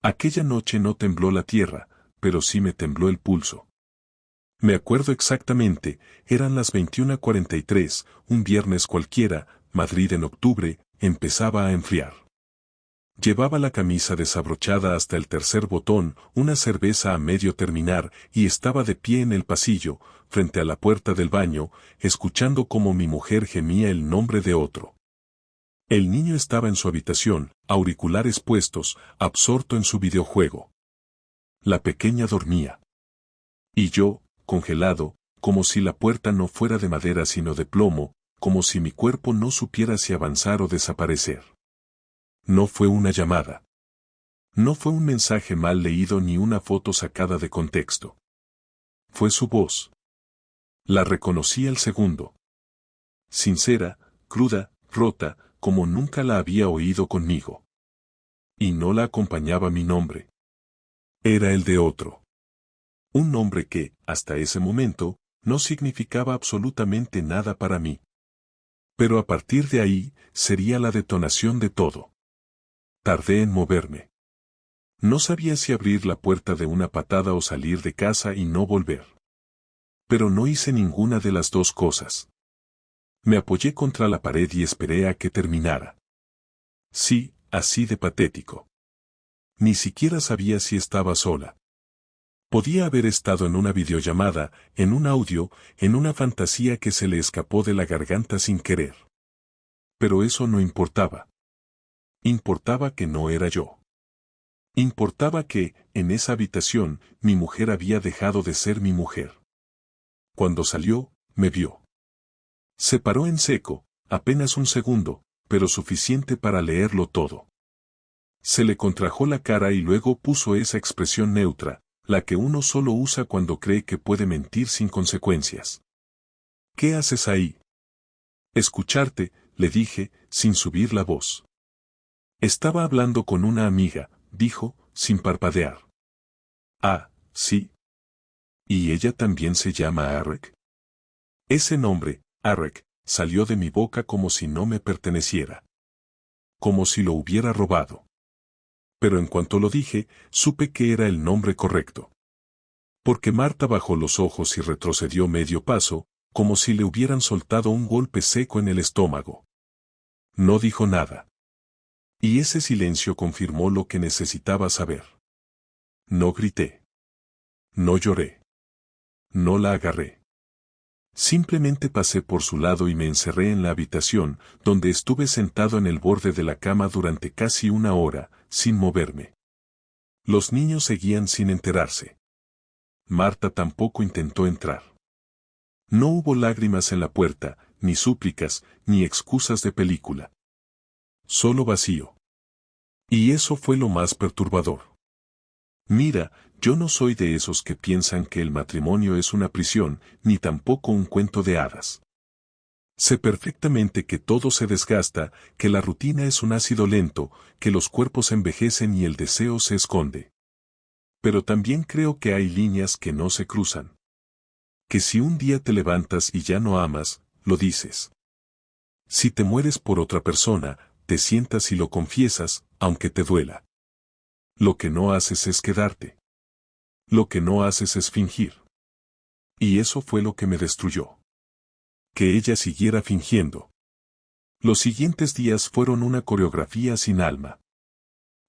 Aquella noche no tembló la tierra, pero sí me tembló el pulso. Me acuerdo exactamente, eran las 21:43, un viernes cualquiera, Madrid en octubre, empezaba a enfriar. Llevaba la camisa desabrochada hasta el tercer botón, una cerveza a medio terminar, y estaba de pie en el pasillo, frente a la puerta del baño, escuchando cómo mi mujer gemía el nombre de otro. El niño estaba en su habitación, auriculares puestos, absorto en su videojuego. La pequeña dormía. Y yo, congelado, como si la puerta no fuera de madera sino de plomo, como si mi cuerpo no supiera si avanzar o desaparecer. No fue una llamada. No fue un mensaje mal leído ni una foto sacada de contexto. Fue su voz. La reconocí al segundo. Sincera, cruda, rota, como nunca la había oído conmigo. Y no la acompañaba mi nombre. Era el de otro. Un nombre que, hasta ese momento, no significaba absolutamente nada para mí. Pero a partir de ahí, sería la detonación de todo. Tardé en moverme. No sabía si abrir la puerta de una patada o salir de casa y no volver. Pero no hice ninguna de las dos cosas. Me apoyé contra la pared y esperé a que terminara. Sí, así de patético. Ni siquiera sabía si estaba sola. Podía haber estado en una videollamada, en un audio, en una fantasía que se le escapó de la garganta sin querer. Pero eso no importaba. Importaba que no era yo. Importaba que, en esa habitación, mi mujer había dejado de ser mi mujer. Cuando salió, me vio. Se paró en seco, apenas un segundo, pero suficiente para leerlo todo. Se le contrajo la cara y luego puso esa expresión neutra, la que uno solo usa cuando cree que puede mentir sin consecuencias. ¿Qué haces ahí? Escucharte, le dije, sin subir la voz. Estaba hablando con una amiga, dijo, sin parpadear. Ah, sí. ¿Y ella también se llama Arek? Ese nombre, Arek, salió de mi boca como si no me perteneciera. Como si lo hubiera robado. Pero en cuanto lo dije, supe que era el nombre correcto. Porque Marta bajó los ojos y retrocedió medio paso, como si le hubieran soltado un golpe seco en el estómago. No dijo nada. Y ese silencio confirmó lo que necesitaba saber. No grité. No lloré. No la agarré. Simplemente pasé por su lado y me encerré en la habitación, donde estuve sentado en el borde de la cama durante casi una hora, sin moverme. Los niños seguían sin enterarse. Marta tampoco intentó entrar. No hubo lágrimas en la puerta, ni súplicas, ni excusas de película. Solo vacío. Y eso fue lo más perturbador. Mira, yo no soy de esos que piensan que el matrimonio es una prisión, ni tampoco un cuento de hadas. Sé perfectamente que todo se desgasta, que la rutina es un ácido lento, que los cuerpos envejecen y el deseo se esconde. Pero también creo que hay líneas que no se cruzan. Que si un día te levantas y ya no amas, lo dices. Si te mueres por otra persona, te sientas y lo confiesas, aunque te duela. Lo que no haces es quedarte. Lo que no haces es fingir. Y eso fue lo que me destruyó. Que ella siguiera fingiendo. Los siguientes días fueron una coreografía sin alma.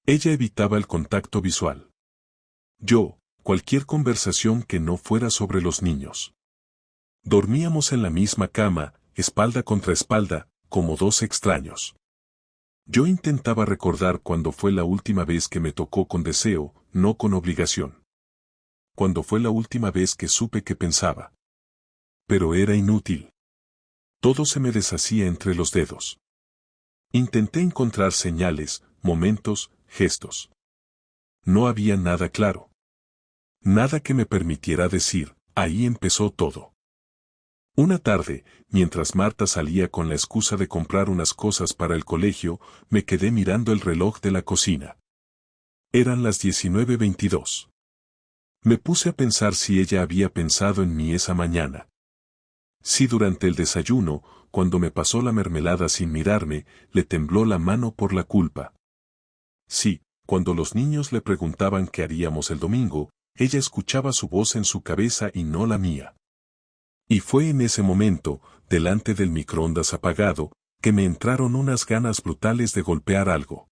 Ella evitaba el contacto visual. Yo, cualquier conversación que no fuera sobre los niños. Dormíamos en la misma cama, espalda contra espalda, como dos extraños. Yo intentaba recordar cuándo fue la última vez que me tocó con deseo, no con obligación. Cuándo fue la última vez que supe que pensaba. Pero era inútil. Todo se me deshacía entre los dedos. Intenté encontrar señales, momentos, gestos. No había nada claro. Nada que me permitiera decir, ahí empezó todo. Una tarde, mientras Marta salía con la excusa de comprar unas cosas para el colegio, me quedé mirando el reloj de la cocina. Eran las 19:22. Me puse a pensar si ella había pensado en mí esa mañana. Si durante el desayuno, cuando me pasó la mermelada sin mirarme, le tembló la mano por la culpa. Sí, Cuando los niños le preguntaban qué haríamos el domingo, ella escuchaba su voz en su cabeza y no la mía. Y fue en ese momento, delante del microondas apagado, que me entraron unas ganas brutales de golpear algo.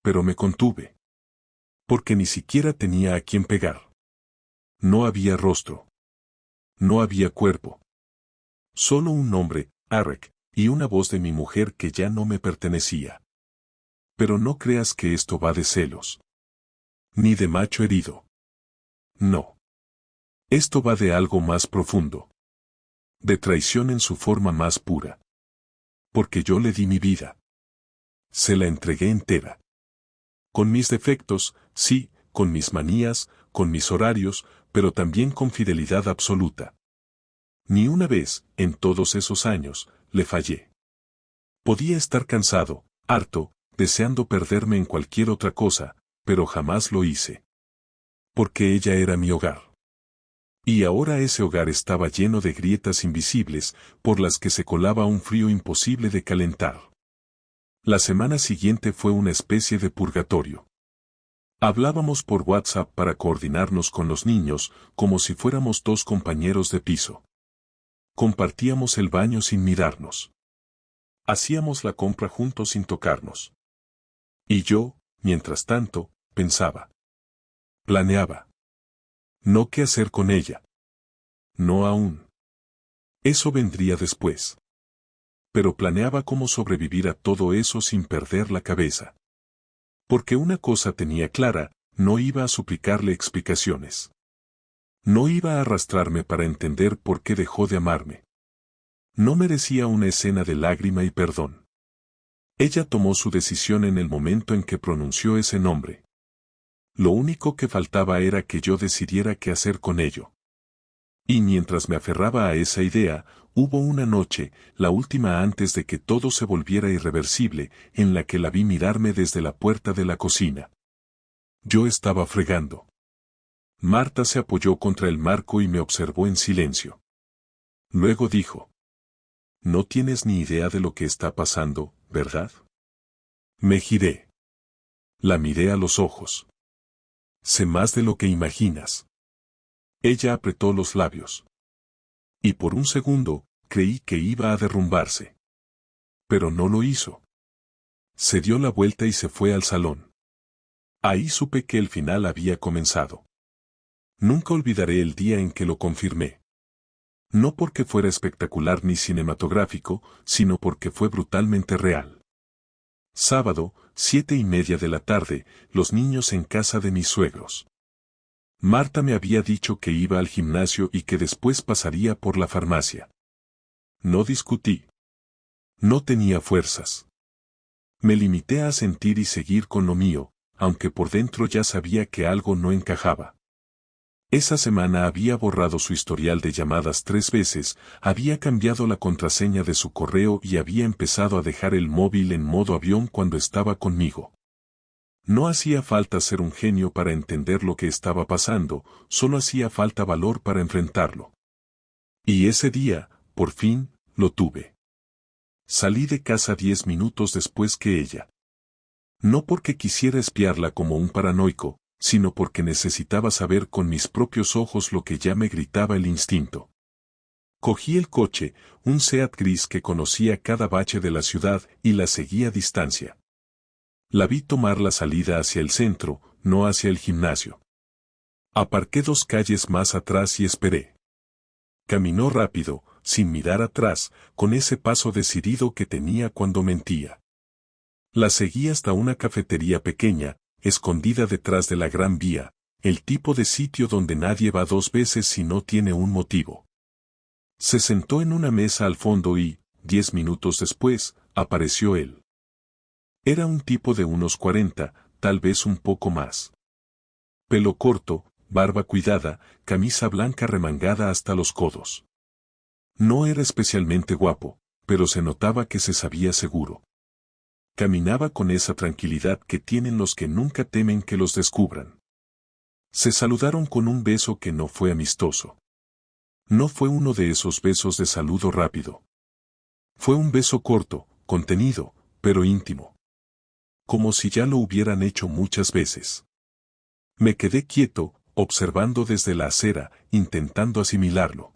Pero me contuve. Porque ni siquiera tenía a quién pegar. No había rostro. No había cuerpo. Solo un nombre, Arek, y una voz de mi mujer que ya no me pertenecía. Pero no creas que esto va de celos. Ni de macho herido. No. Esto va de algo más profundo. De traición en su forma más pura. Porque yo le di mi vida. Se la entregué entera. Con mis defectos, sí, con mis manías, con mis horarios, pero también con fidelidad absoluta. Ni una vez, en todos esos años, le fallé. Podía estar cansado, harto, deseando perderme en cualquier otra cosa, pero jamás lo hice. Porque ella era mi hogar. Y ahora ese hogar estaba lleno de grietas invisibles, por las que se colaba un frío imposible de calentar. La semana siguiente fue una especie de purgatorio. Hablábamos por WhatsApp para coordinarnos con los niños, como si fuéramos dos compañeros de piso. Compartíamos el baño sin mirarnos. Hacíamos la compra juntos sin tocarnos. Y yo, mientras tanto, pensaba. Planeaba. No qué hacer con ella. No aún. Eso vendría después. Pero planeaba cómo sobrevivir a todo eso sin perder la cabeza. Porque una cosa tenía clara, no iba a suplicarle explicaciones. No iba a arrastrarme para entender por qué dejó de amarme. No merecía una escena de lágrima y perdón. Ella tomó su decisión en el momento en que pronunció ese nombre. Lo único que faltaba era que yo decidiera qué hacer con ello. Y mientras me aferraba a esa idea, hubo una noche, la última antes de que todo se volviera irreversible, en la que la vi mirarme desde la puerta de la cocina. Yo estaba fregando. Marta se apoyó contra el marco y me observó en silencio. Luego dijo: No tienes ni idea de lo que está pasando, ¿verdad? Me giré. La miré a los ojos. Sé más de lo que imaginas. Ella apretó los labios. Y por un segundo, creí que iba a derrumbarse. Pero no lo hizo. Se dio la vuelta y se fue al salón. Ahí supe que el final había comenzado. Nunca olvidaré el día en que lo confirmé. No porque fuera espectacular ni cinematográfico, sino porque fue brutalmente real. Sábado, 7:30 de la tarde, los niños en casa de mis suegros. Marta me había dicho que iba al gimnasio y que después pasaría por la farmacia. No discutí. No tenía fuerzas. Me limité a sentir y seguir con lo mío, aunque por dentro ya sabía que algo no encajaba. Esa semana había borrado su historial de llamadas 3 veces, había cambiado la contraseña de su correo y había empezado a dejar el móvil en modo avión cuando estaba conmigo. No hacía falta ser un genio para entender lo que estaba pasando, solo hacía falta valor para enfrentarlo. Y ese día, por fin, lo tuve. Salí de casa 10 minutos después que ella. No porque quisiera espiarla como un paranoico, sino porque necesitaba saber con mis propios ojos lo que ya me gritaba el instinto. Cogí el coche, un Seat gris que conocía cada bache de la ciudad, y la seguí a distancia. La vi tomar la salida hacia el centro, no hacia el gimnasio. Aparqué 2 calles más atrás y esperé. Caminó rápido, sin mirar atrás, con ese paso decidido que tenía cuando mentía. La seguí hasta una cafetería pequeña, escondida detrás de la Gran Vía, el tipo de sitio donde nadie va 2 veces si no tiene un motivo. Se sentó en una mesa al fondo y, 10 minutos después, apareció él. Era un tipo de unos 40, tal vez un poco más. Pelo corto, barba cuidada, camisa blanca remangada hasta los codos. No era especialmente guapo, pero se notaba que se sabía seguro. Caminaba con esa tranquilidad que tienen los que nunca temen que los descubran. Se saludaron con un beso que no fue amistoso. No fue uno de esos besos de saludo rápido. Fue un beso corto, contenido, pero íntimo. como si ya lo hubieran hecho muchas veces. Me quedé quieto, observando desde la acera, intentando asimilarlo.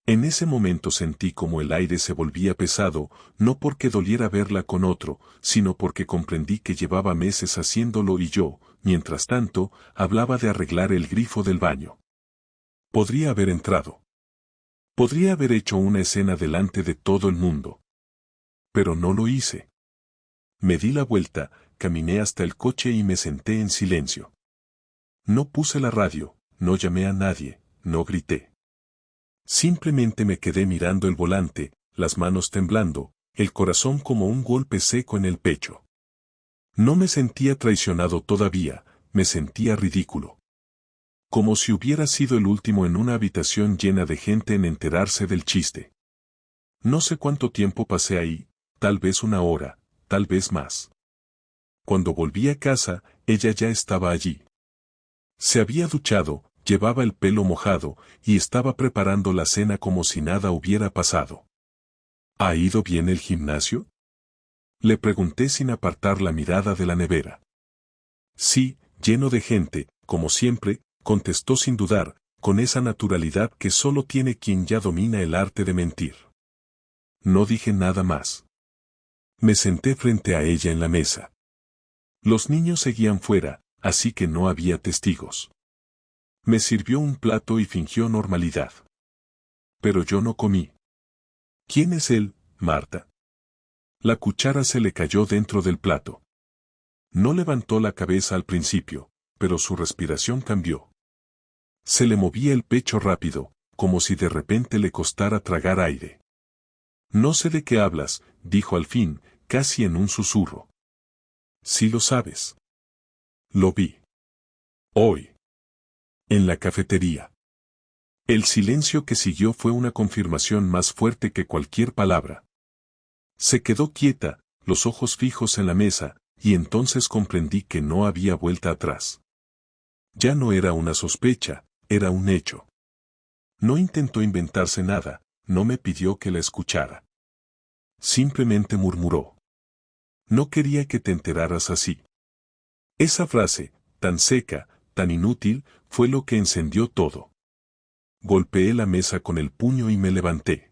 En ese momento sentí como el aire se volvía pesado, no porque doliera verla con otro, sino porque comprendí que llevaba meses haciéndolo y yo, mientras tanto, hablaba de arreglar el grifo del baño. Podría haber entrado. Podría haber hecho una escena delante de todo el mundo. Pero no lo hice. Me di la vuelta, caminé hasta el coche y me senté en silencio. No puse la radio, no llamé a nadie, no grité. Simplemente me quedé mirando el volante, las manos temblando, el corazón como un golpe seco en el pecho. No me sentía traicionado todavía, me sentía ridículo. Como si hubiera sido el último en una habitación llena de gente en enterarse del chiste. No sé cuánto tiempo pasé ahí, tal vez una hora, tal vez más. Cuando volví a casa, ella ya estaba allí. Se había duchado, llevaba el pelo mojado, y estaba preparando la cena como si nada hubiera pasado. ¿Ha ido bien el gimnasio? Le pregunté sin apartar la mirada de la nevera. Sí, lleno de gente, como siempre, contestó sin dudar, con esa naturalidad que solo tiene quien ya domina el arte de mentir. No dije nada más. Me senté frente a ella en la mesa. Los niños seguían fuera, así que no había testigos. Me sirvió un plato y fingió normalidad. Pero yo no comí. ¿Quién es él, Marta? La cuchara se le cayó dentro del plato. No levantó la cabeza al principio, pero su respiración cambió. Se le movía el pecho rápido, como si de repente le costara tragar aire. No sé de qué hablas, dijo al fin, casi en un susurro. Sí lo sabes. Lo vi. Hoy. En la cafetería. El silencio que siguió fue una confirmación más fuerte que cualquier palabra. Se quedó quieta, los ojos fijos en la mesa, y entonces comprendí que no había vuelta atrás. Ya no era una sospecha, era un hecho. No intentó inventarse nada, no me pidió que la escuchara. Simplemente murmuró. No quería que te enteraras así. Esa frase, tan seca, tan inútil, fue lo que encendió todo. Golpeé la mesa con el puño y me levanté.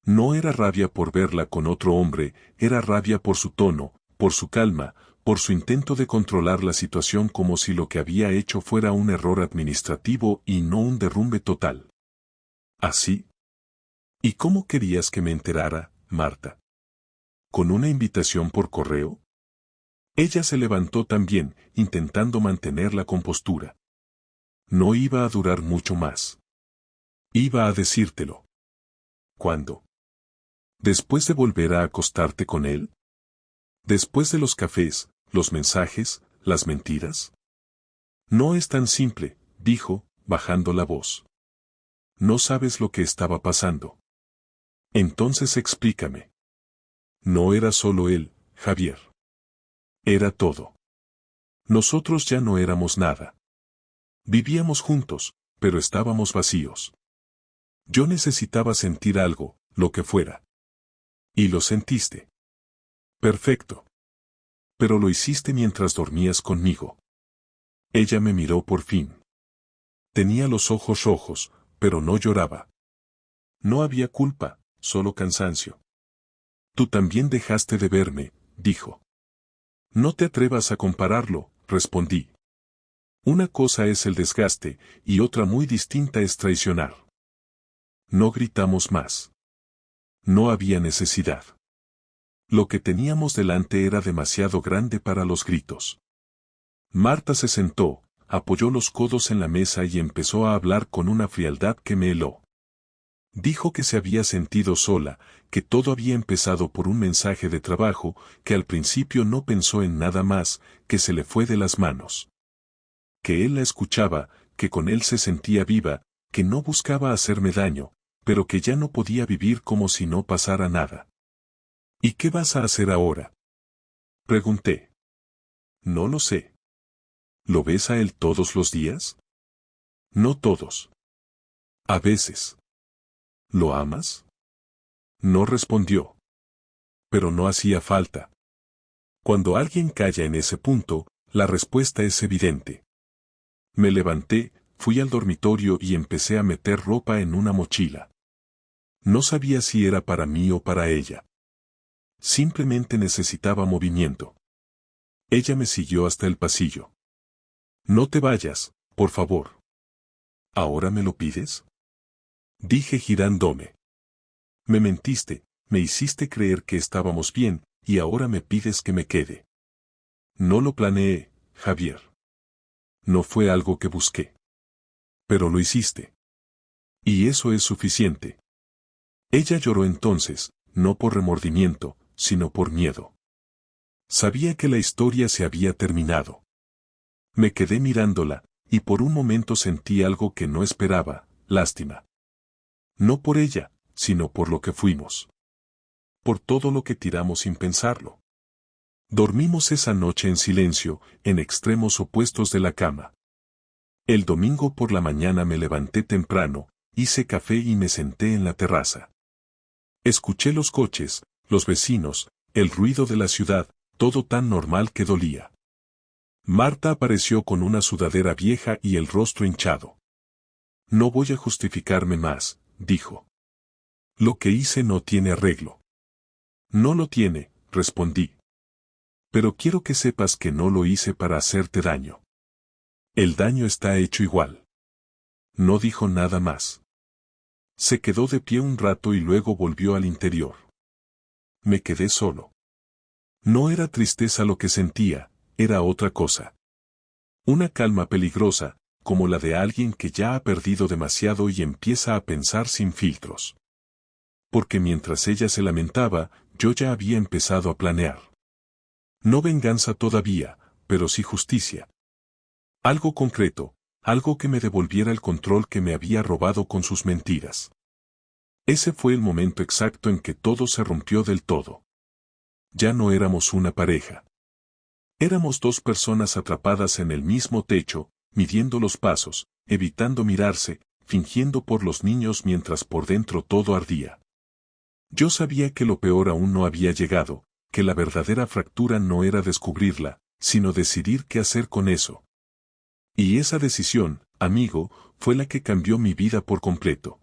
No era rabia por verla con otro hombre, era rabia por su tono, por su calma, por su intento de controlar la situación como si lo que había hecho fuera un error administrativo y no un derrumbe total. ¿Así? ¿Y cómo querías que me enterara, Marta? ¿Con una invitación por correo? Ella se levantó también, intentando mantener la compostura. No iba a durar mucho más. Iba a decírtelo. ¿Cuándo? ¿Después de volver a acostarte con él? ¿Después de los cafés, los mensajes, las mentiras? No es tan simple, dijo, bajando la voz. No sabes lo que estaba pasando. Entonces explícame. No era solo él, Javier. Era todo. Nosotros ya no éramos nada. Vivíamos juntos, pero estábamos vacíos. Yo necesitaba sentir algo, lo que fuera. Y lo sentiste. Perfecto. Pero lo hiciste mientras dormías conmigo. Ella me miró por fin. Tenía los ojos rojos, pero no lloraba. No había culpa, solo cansancio. Tú también dejaste de verme, dijo. No te atrevas a compararlo, respondí. Una cosa es el desgaste, y otra muy distinta es traicionar. No gritamos más. No había necesidad. Lo que teníamos delante era demasiado grande para los gritos. Marta se sentó, apoyó los codos en la mesa y empezó a hablar con una frialdad que me heló. Dijo que se había sentido sola, que todo había empezado por un mensaje de trabajo, que al principio no pensó en nada más, que se le fue de las manos. Que él la escuchaba, que con él se sentía viva, que no buscaba hacerme daño, pero que ya no podía vivir como si no pasara nada. ¿Y qué vas a hacer ahora? Pregunté. No lo sé. ¿Lo ves a él todos los días? No todos. A veces. ¿Lo amas? No respondió. Pero no hacía falta. Cuando alguien calla en ese punto, la respuesta es evidente. Me levanté, fui al dormitorio y empecé a meter ropa en una mochila. No sabía si era para mí o para ella. Simplemente necesitaba movimiento. Ella me siguió hasta el pasillo. No te vayas, por favor. ¿Ahora me lo pides? Dije girándome. Me mentiste, me hiciste creer que estábamos bien, y ahora me pides que me quede. No lo planeé, Javier. No fue algo que busqué. Pero lo hiciste. Y eso es suficiente. Ella lloró entonces, no por remordimiento, sino por miedo. Sabía que la historia se había terminado. Me quedé mirándola, y por un momento sentí algo que no esperaba, lástima. No por ella, sino por lo que fuimos. Por todo lo que tiramos sin pensarlo. Dormimos esa noche en silencio, en extremos opuestos de la cama. El domingo por la mañana me levanté temprano, hice café y me senté en la terraza. Escuché los coches, los vecinos, el ruido de la ciudad, todo tan normal que dolía. Marta apareció con una sudadera vieja y el rostro hinchado. No voy a justificarme más, dijo. Lo que hice no tiene arreglo. No lo tiene, respondí. Pero quiero que sepas que no lo hice para hacerte daño. El daño está hecho igual. No dijo nada más. Se quedó de pie un rato y luego volvió al interior. Me quedé solo. No era tristeza lo que sentía, era otra cosa. Una calma peligrosa, como la de alguien que ya ha perdido demasiado y empieza a pensar sin filtros. Porque mientras ella se lamentaba, yo ya había empezado a planear. No venganza todavía, pero sí justicia. Algo concreto, algo que me devolviera el control que me había robado con sus mentiras. Ese fue el momento exacto en que todo se rompió del todo. Ya no éramos una pareja. Éramos dos personas atrapadas en el mismo techo, midiendo los pasos, evitando mirarse, fingiendo por los niños mientras por dentro todo ardía. Yo sabía que lo peor aún no había llegado, que la verdadera fractura no era descubrirla, sino decidir qué hacer con eso. Y esa decisión, amigo, fue la que cambió mi vida por completo.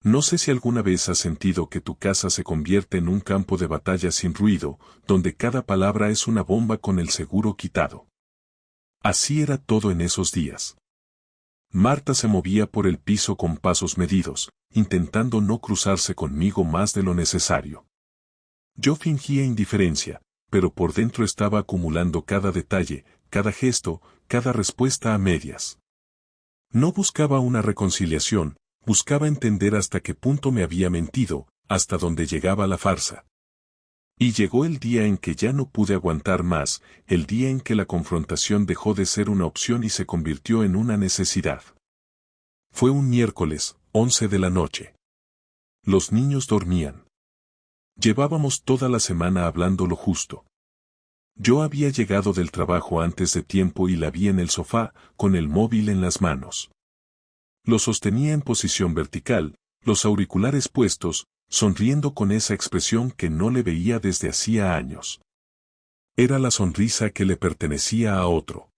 No sé si alguna vez has sentido que tu casa se convierte en un campo de batalla sin ruido, donde cada palabra es una bomba con el seguro quitado. Así era todo en esos días. Marta se movía por el piso con pasos medidos, intentando no cruzarse conmigo más de lo necesario. Yo fingía indiferencia, pero por dentro estaba acumulando cada detalle, cada gesto, cada respuesta a medias. No buscaba una reconciliación, buscaba entender hasta qué punto me había mentido, hasta dónde llegaba la farsa. Y llegó el día en que ya no pude aguantar más, el día en que la confrontación dejó de ser una opción y se convirtió en una necesidad. Fue un miércoles, 11 de la noche. Los niños dormían. Llevábamos toda la semana hablando lo justo. Yo había llegado del trabajo antes de tiempo y la vi en el sofá, con el móvil en las manos. Lo sostenía en posición vertical, los auriculares puestos, sonriendo con esa expresión que no le veía desde hacía años. Era la sonrisa que le pertenecía a otro.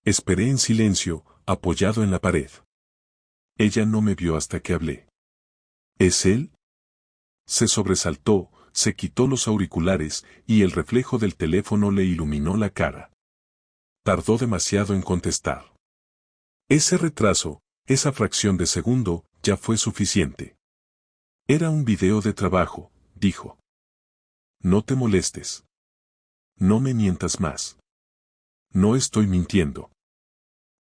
Esperé en silencio, apoyado en la pared. Ella no me vio hasta que hablé. ¿Es él? Se sobresaltó, se quitó los auriculares, y el reflejo del teléfono le iluminó la cara. Tardó demasiado en contestar. Ese retraso, esa fracción de segundo, ya fue suficiente. Era un video de trabajo, dijo. No te molestes. No me mientas más. No estoy mintiendo.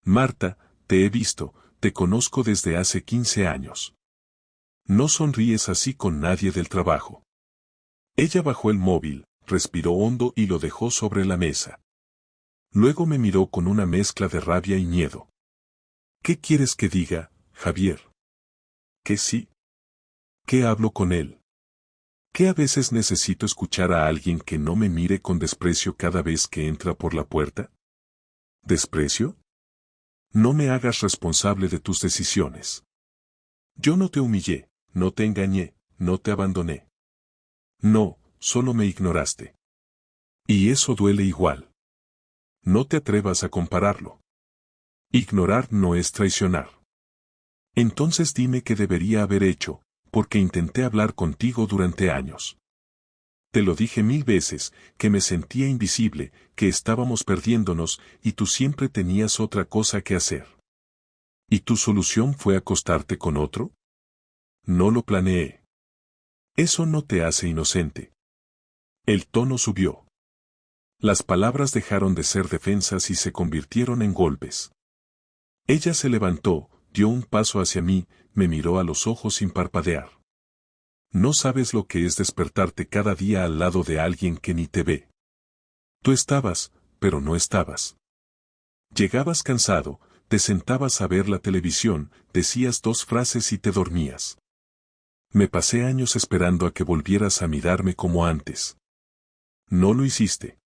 Marta, te he visto, te conozco desde hace 15 años. No sonríes así con nadie del trabajo. Ella bajó el móvil, respiró hondo y lo dejó sobre la mesa. Luego me miró con una mezcla de rabia y miedo. ¿Qué quieres que diga, Javier? ¿Que sí? ¿Qué hablo con él? ¿Que a veces necesito escuchar a alguien que no me mire con desprecio cada vez que entra por la puerta? ¿Desprecio? No me hagas responsable de tus decisiones. Yo no te humillé, no te engañé, no te abandoné. No, solo me ignoraste. Y eso duele igual. No te atrevas a compararlo. Ignorar no es traicionar. Entonces dime qué debería haber hecho, porque intenté hablar contigo durante años. Te lo dije 1000 veces, que me sentía invisible, que estábamos perdiéndonos, y tú siempre tenías otra cosa que hacer. ¿Y tu solución fue acostarte con otro? No lo planeé. Eso no te hace inocente. El tono subió. Las palabras dejaron de ser defensas y se convirtieron en golpes. Ella se levantó, dio un paso hacia mí, me miró a los ojos sin parpadear. No sabes lo que es despertarte cada día al lado de alguien que ni te ve. Tú estabas, pero no estabas. Llegabas cansado, te sentabas a ver la televisión, decías 2 frases y te dormías. Me pasé años esperando a que volvieras a mirarme como antes. No lo hiciste.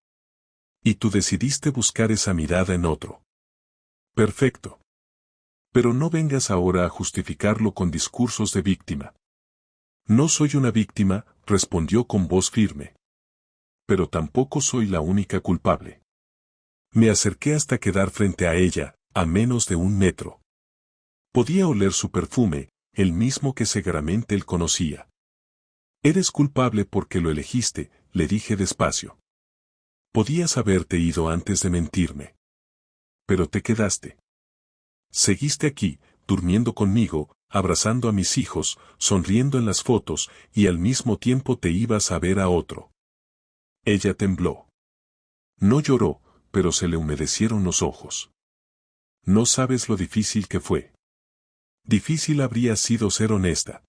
Y tú decidiste buscar esa mirada en otro. Perfecto. Pero no vengas ahora a justificarlo con discursos de víctima. No soy una víctima, respondió con voz firme. Pero tampoco soy la única culpable. Me acerqué hasta quedar frente a ella, a menos de 1 metro. Podía oler su perfume, el mismo que seguramente él conocía. Eres culpable porque lo elegiste, le dije despacio. Podías haberte ido antes de mentirme. Pero te quedaste. Seguiste aquí, durmiendo conmigo, abrazando a mis hijos, sonriendo en las fotos, y al mismo tiempo te ibas a ver a otro. Ella tembló. No lloró, pero se le humedecieron los ojos. No sabes lo difícil que fue. Difícil habría sido ser honesta.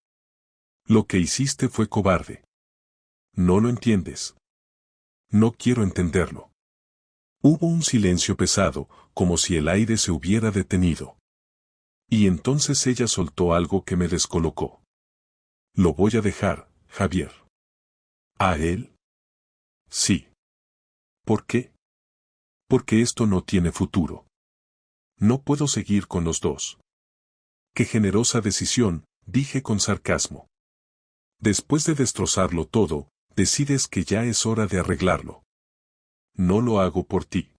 Lo que hiciste fue cobarde. No lo entiendes. No quiero entenderlo. Hubo un silencio pesado, como si el aire se hubiera detenido. Y entonces ella soltó algo que me descolocó. Lo voy a dejar, Javier. ¿A él? Sí. ¿Por qué? Porque esto no tiene futuro. No puedo seguir con los dos. Qué generosa decisión, dije con sarcasmo. Después de destrozarlo todo, decides que ya es hora de arreglarlo. No lo hago por ti.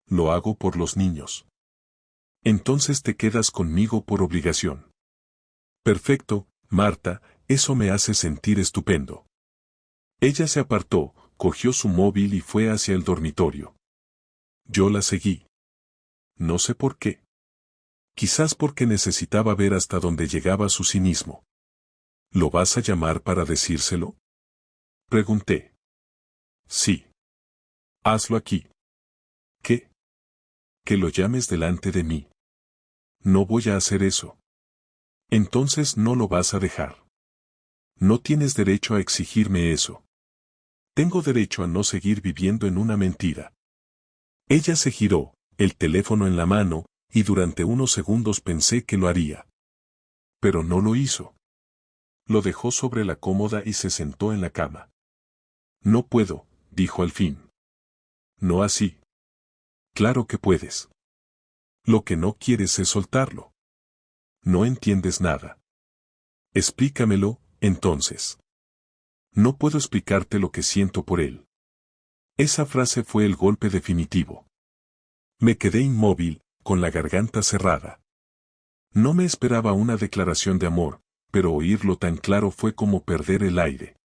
Lo hago por los niños. Entonces te quedas conmigo por obligación. Perfecto, Marta, eso me hace sentir estupendo. Ella se apartó, cogió su móvil y fue hacia el dormitorio. Yo la seguí. No sé por qué. Quizás porque necesitaba ver hasta dónde llegaba su cinismo. ¿Lo vas a llamar para decírselo? Pregunté. Sí. Hazlo aquí. ¿Qué? Que lo llames delante de mí. No voy a hacer eso. Entonces no lo vas a dejar. No tienes derecho a exigirme eso. Tengo derecho a no seguir viviendo en una mentira. Ella se giró, el teléfono en la mano, y durante unos segundos pensé que lo haría. Pero no lo hizo. Lo dejó sobre la cómoda y se sentó en la cama. No puedo, dijo al fin. No así. Claro que puedes. Lo que no quieres es soltarlo. No entiendes nada. Explícamelo, entonces. No puedo explicarte lo que siento por él. Esa frase fue el golpe definitivo. Me quedé inmóvil, con la garganta cerrada. No me esperaba una declaración de amor, pero oírlo tan claro fue como perder el aire.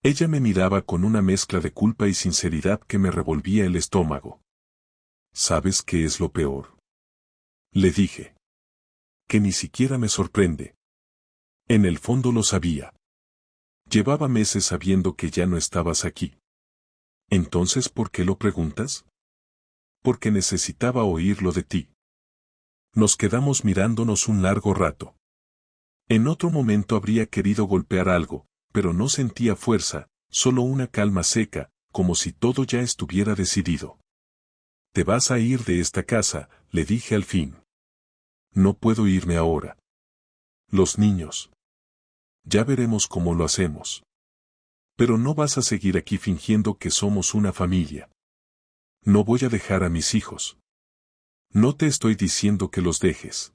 Ella me miraba con una mezcla de culpa y sinceridad que me revolvía el estómago. ¿Sabes qué es lo peor? Le dije. Que ni siquiera me sorprende. En el fondo lo sabía. Llevaba meses sabiendo que ya no estabas aquí. Entonces, ¿por qué lo preguntas? Porque necesitaba oírlo de ti. Nos quedamos mirándonos un largo rato. En otro momento habría querido golpear algo, pero no sentía fuerza, solo una calma seca, como si todo ya estuviera decidido. Te vas a ir de esta casa, le dije al fin. No puedo irme ahora. Los niños. Ya veremos cómo lo hacemos. Pero no vas a seguir aquí fingiendo que somos una familia. No voy a dejar a mis hijos. No te estoy diciendo que los dejes.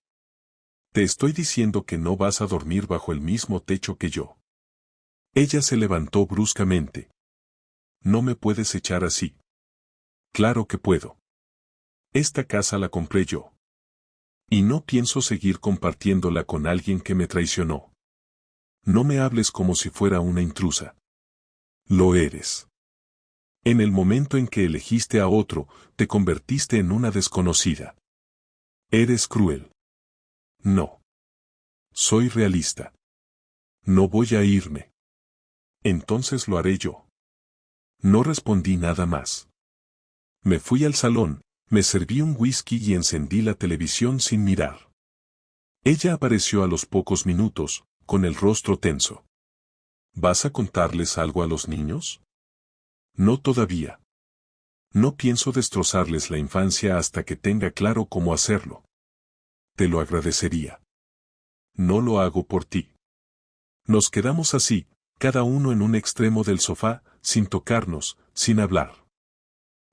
Te estoy diciendo que no vas a dormir bajo el mismo techo que yo. Ella se levantó bruscamente. no me puedes echar así. Claro que puedo. Esta casa la compré yo. Y no pienso seguir compartiéndola con alguien que me traicionó. No me hables como si fuera una intrusa. Lo eres. En el momento en que elegiste a otro, te convertiste en una desconocida. Eres cruel. No. Soy realista. No voy a irme. Entonces lo haré yo. No respondí nada más. Me fui al salón, me serví un whisky y encendí la televisión sin mirar. Ella apareció a los pocos minutos, con el rostro tenso. ¿Vas a contarles algo a los niños? No todavía. No pienso destrozarles la infancia hasta que tenga claro cómo hacerlo. Te lo agradecería. No lo hago por ti. Nos quedamos así, cada uno en un extremo del sofá, sin tocarnos, sin hablar.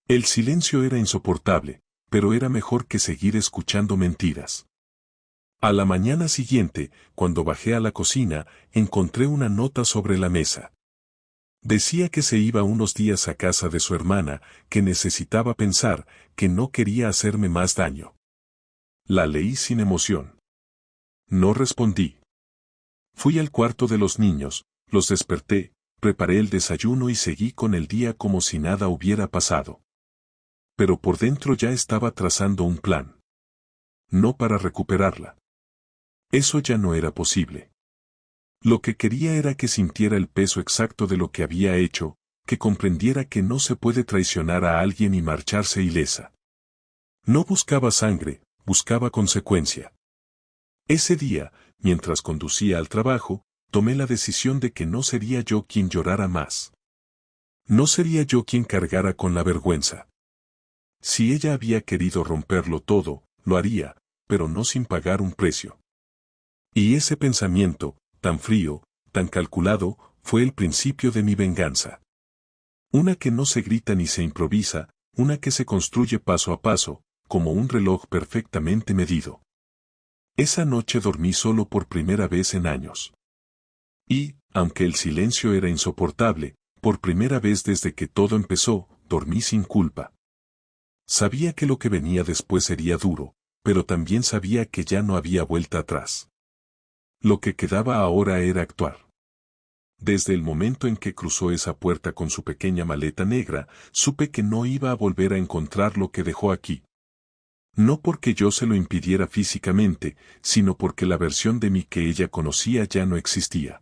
El silencio era insoportable, pero era mejor que seguir escuchando mentiras. A la mañana siguiente, cuando bajé a la cocina, encontré una nota sobre la mesa. Decía que se iba unos días a casa de su hermana, que necesitaba pensar, que no quería hacerme más daño. La leí sin emoción. No respondí. Fui al cuarto de los niños, los desperté, preparé el desayuno y seguí con el día como si nada hubiera pasado. Pero por dentro ya estaba trazando un plan. No para recuperarla. Eso ya no era posible. Lo que quería era que sintiera el peso exacto de lo que había hecho, que comprendiera que no se puede traicionar a alguien y marcharse ilesa. No buscaba sangre, buscaba consecuencia. Ese día, mientras conducía al trabajo, tomé la decisión de que no sería yo quien llorara más. No sería yo quien cargara con la vergüenza. Si ella había querido romperlo todo, lo haría, pero no sin pagar un precio. Y ese pensamiento, tan frío, tan calculado, fue el principio de mi venganza. Una que no se grita ni se improvisa, una que se construye paso a paso, como un reloj perfectamente medido. Esa noche dormí solo por primera vez en años. Y, aunque el silencio era insoportable, por primera vez desde que todo empezó, dormí sin culpa. Sabía que lo que venía después sería duro, pero también sabía que ya no había vuelta atrás. Lo que quedaba ahora era actuar. Desde el momento en que cruzó esa puerta con su pequeña maleta negra, supe que no iba a volver a encontrar lo que dejó aquí. No porque yo se lo impidiera físicamente, sino porque la versión de mí que ella conocía ya no existía.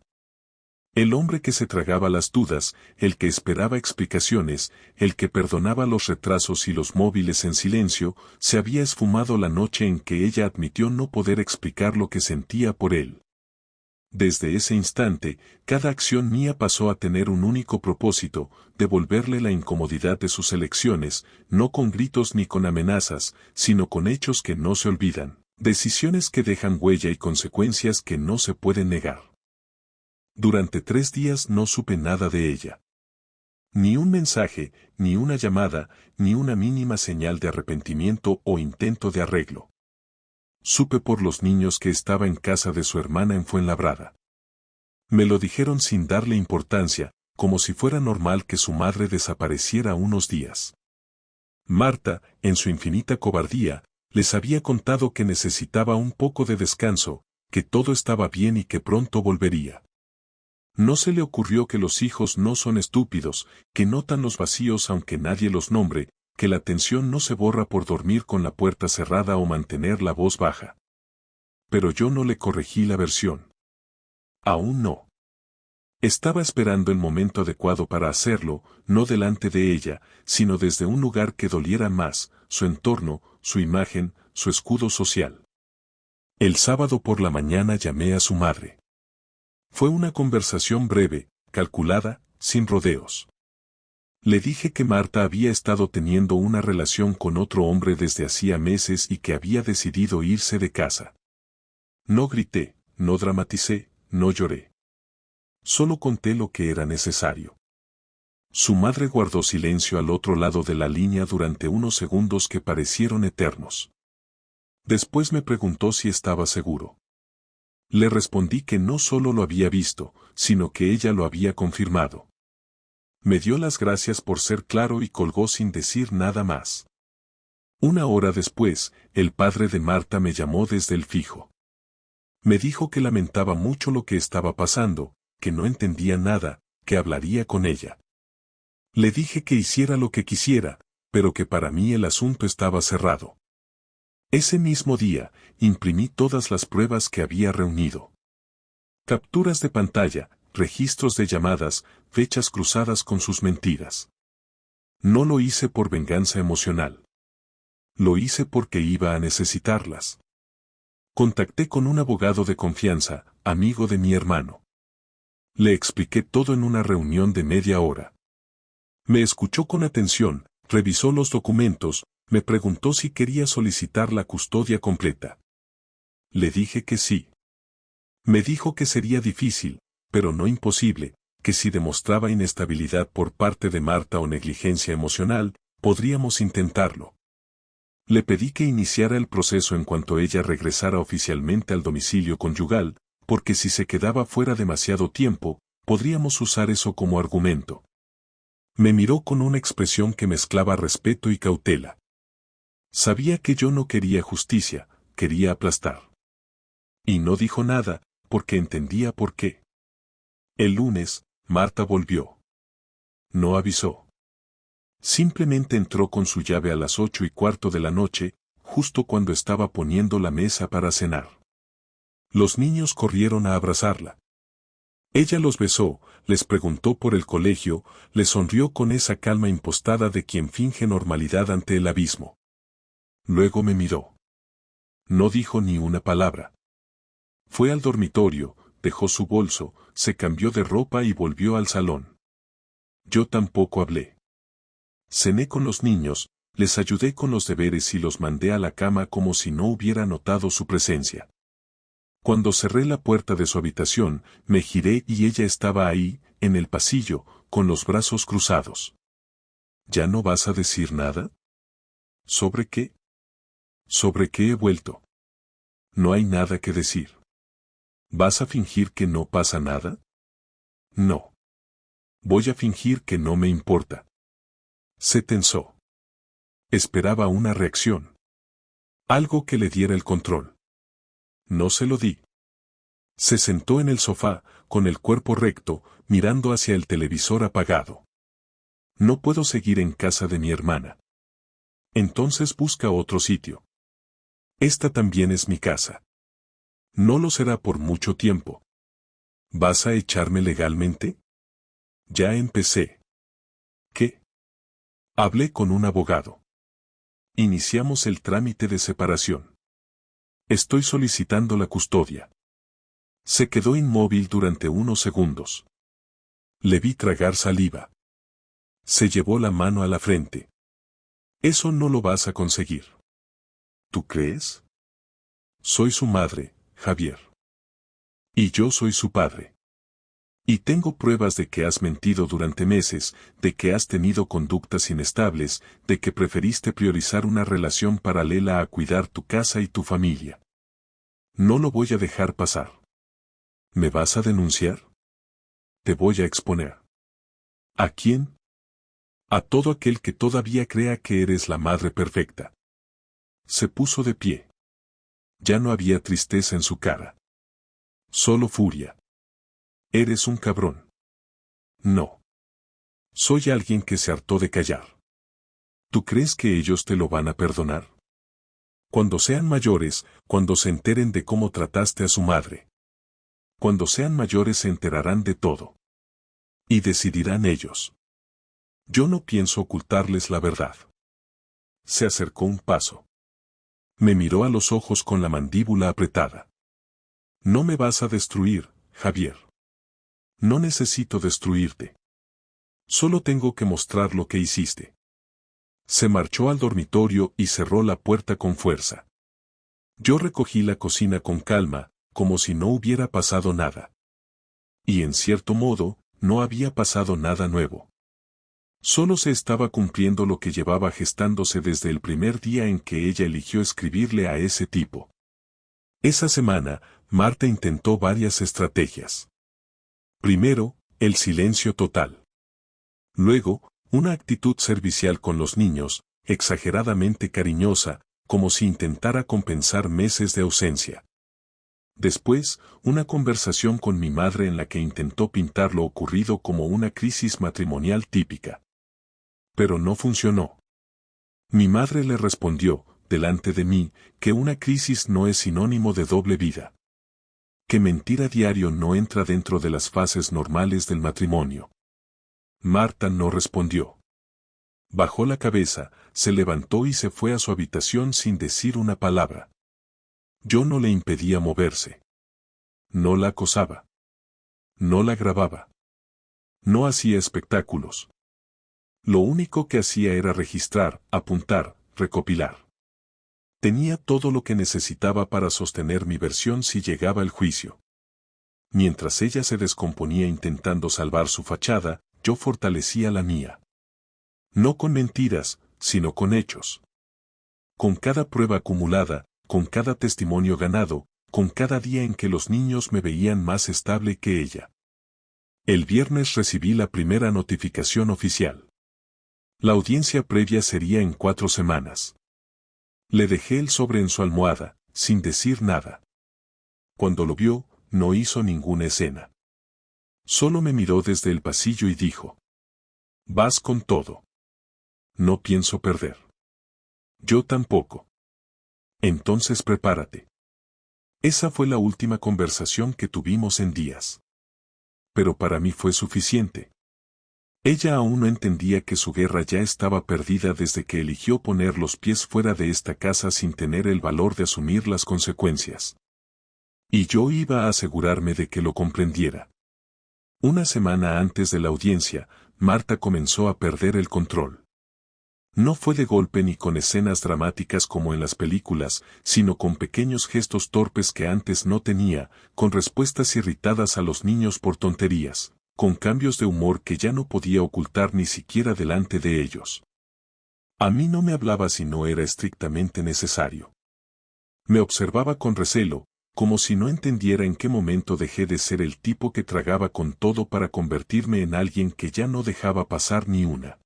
El hombre que se tragaba las dudas, el que esperaba explicaciones, el que perdonaba los retrasos y los móviles en silencio, se había esfumado la noche en que ella admitió no poder explicar lo que sentía por él. Desde ese instante, cada acción mía pasó a tener un único propósito, devolverle la incomodidad de sus elecciones, no con gritos ni con amenazas, sino con hechos que no se olvidan, decisiones que dejan huella y consecuencias que no se pueden negar. Durante 3 días no supe nada de ella. Ni un mensaje, ni una llamada, ni una mínima señal de arrepentimiento o intento de arreglo. Supe por los niños que estaba en casa de su hermana en Fuenlabrada. Me lo dijeron sin darle importancia, como si fuera normal que su madre desapareciera unos días. Marta, en su infinita cobardía, les había contado que necesitaba un poco de descanso, que todo estaba bien y que pronto volvería. No se le ocurrió que los hijos no son estúpidos, que notan los vacíos aunque nadie los nombre, que la tensión no se borra por dormir con la puerta cerrada o mantener la voz baja. Pero yo no le corregí la versión. Aún no. Estaba esperando el momento adecuado para hacerlo, no delante de ella, sino desde un lugar que doliera más, su entorno, su imagen, su escudo social. El sábado por la mañana llamé a su madre. Fue una conversación breve, calculada, sin rodeos. Le dije que Marta había estado teniendo una relación con otro hombre desde hacía meses y que había decidido irse de casa. No grité, no dramaticé, no lloré. Solo conté lo que era necesario. Su madre guardó silencio al otro lado de la línea durante unos segundos que parecieron eternos. Después me preguntó si estaba seguro. Le respondí que no solo lo había visto, sino que ella lo había confirmado. Me dio las gracias por ser claro y colgó sin decir nada más. Una hora después, el padre de Marta me llamó desde el fijo. Me dijo que lamentaba mucho lo que estaba pasando, que no entendía nada, que hablaría con ella. Le dije que hiciera lo que quisiera, pero que para mí el asunto estaba cerrado. Ese mismo día, imprimí todas las pruebas que había reunido. Capturas de pantalla, registros de llamadas, fechas cruzadas con sus mentiras. No lo hice por venganza emocional. Lo hice porque iba a necesitarlas. Contacté con un abogado de confianza, amigo de mi hermano. Le expliqué todo en una reunión de media hora. Me escuchó con atención, revisó los documentos, me preguntó si quería solicitar la custodia completa. Le dije que sí. Me dijo que sería difícil, pero no imposible, que si demostraba inestabilidad por parte de Marta o negligencia emocional, podríamos intentarlo. Le pedí que iniciara el proceso en cuanto ella regresara oficialmente al domicilio conyugal, porque si se quedaba fuera demasiado tiempo, podríamos usar eso como argumento. Me miró con una expresión que mezclaba respeto y cautela. Sabía que yo no quería justicia, quería aplastar. Y no dijo nada, porque entendía por qué. El lunes, Marta volvió. No avisó. Simplemente entró con su llave a las 8:15 de la noche, justo cuando estaba poniendo la mesa para cenar. Los niños corrieron a abrazarla. Ella los besó, les preguntó por el colegio, les sonrió con esa calma impostada de quien finge normalidad ante el abismo. Luego me miró. No dijo ni una palabra. Fue al dormitorio, dejó su bolso, se cambió de ropa y volvió al salón. Yo tampoco hablé. Cené con los niños, les ayudé con los deberes y los mandé a la cama como si no hubiera notado su presencia. Cuando cerré la puerta de su habitación, me giré y ella estaba ahí, en el pasillo, con los brazos cruzados. ¿Ya no vas a decir nada? ¿Sobre qué? ¿Sobre qué he vuelto? No hay nada que decir. ¿Vas a fingir que no pasa nada? No. Voy a fingir que no me importa. Se tensó. Esperaba una reacción. Algo que le diera el control. No se lo di. Se sentó en el sofá, con el cuerpo recto, mirando hacia el televisor apagado. No puedo seguir en casa de mi hermana. Entonces busca otro sitio. Esta también es mi casa. No lo será por mucho tiempo. ¿Vas a echarme legalmente? Ya empecé. ¿Qué? Hablé con un abogado. Iniciamos el trámite de separación. Estoy solicitando la custodia. Se quedó inmóvil durante unos segundos. Le vi tragar saliva. Se llevó la mano a la frente. Eso no lo vas a conseguir. ¿Tú crees? Soy su madre, Javier. Y yo soy su padre. Y tengo pruebas de que has mentido durante meses, de que has tenido conductas inestables, de que preferiste priorizar una relación paralela a cuidar tu casa y tu familia. No lo voy a dejar pasar. ¿Me vas a denunciar? Te voy a exponer. ¿A quién? A todo aquel que todavía crea que eres la madre perfecta. Se puso de pie. Ya no había tristeza en su cara. Solo furia. Eres un cabrón. No. Soy alguien que se hartó de callar. ¿Tú crees que ellos te lo van a perdonar? Cuando sean mayores, cuando se enteren de cómo trataste a su madre. Cuando sean mayores se enterarán de todo. Y decidirán ellos. Yo no pienso ocultarles la verdad. Se acercó un paso. Me miró a los ojos con la mandíbula apretada. No me vas a destruir, Javier. No necesito destruirte. Solo tengo que mostrar lo que hiciste. Se marchó al dormitorio y cerró la puerta con fuerza. Yo recogí la cocina con calma, como si no hubiera pasado nada. Y en cierto modo, no había pasado nada nuevo. Solo se estaba cumpliendo lo que llevaba gestándose desde el primer día en que ella eligió escribirle a ese tipo. Esa semana, Marta intentó varias estrategias. Primero, el silencio total. Luego, una actitud servicial con los niños, exageradamente cariñosa, como si intentara compensar meses de ausencia. Después, una conversación con mi madre en la que intentó pintar lo ocurrido como una crisis matrimonial típica. Pero no funcionó. Mi madre le respondió, delante de mí, que una crisis no es sinónimo de doble vida. Que mentir a diario no entra dentro de las fases normales del matrimonio. Marta no respondió. Bajó la cabeza, se levantó y se fue a su habitación sin decir una palabra. Yo no le impedía moverse. No la acosaba. No la grababa. No hacía espectáculos. Lo único que hacía era registrar, apuntar, recopilar. Tenía todo lo que necesitaba para sostener mi versión si llegaba el juicio. Mientras ella se descomponía intentando salvar su fachada, yo fortalecía la mía. No con mentiras, sino con hechos. Con cada prueba acumulada, con cada testimonio ganado, con cada día en que los niños me veían más estable que ella. El viernes recibí la primera notificación oficial. La audiencia previa sería en 4 semanas. Le dejé el sobre en su almohada, sin decir nada. Cuando lo vio, no hizo ninguna escena. Solo me miró desde el pasillo y dijo: «Vas con todo. No pienso perder». Yo tampoco. Entonces prepárate. Esa fue la última conversación que tuvimos en días. Pero para mí fue suficiente. Ella aún no entendía que su guerra ya estaba perdida desde que eligió poner los pies fuera de esta casa sin tener el valor de asumir las consecuencias. Y yo iba a asegurarme de que lo comprendiera. Una semana antes de la audiencia, Marta comenzó a perder el control. No fue de golpe ni con escenas dramáticas como en las películas, sino con pequeños gestos torpes que antes no tenía, con respuestas irritadas a los niños por tonterías, con cambios de humor que ya no podía ocultar ni siquiera delante de ellos. A mí no me hablaba si no era estrictamente necesario. Me observaba con recelo, como si no entendiera en qué momento dejé de ser el tipo que tragaba con todo para convertirme en alguien que ya no dejaba pasar ni una.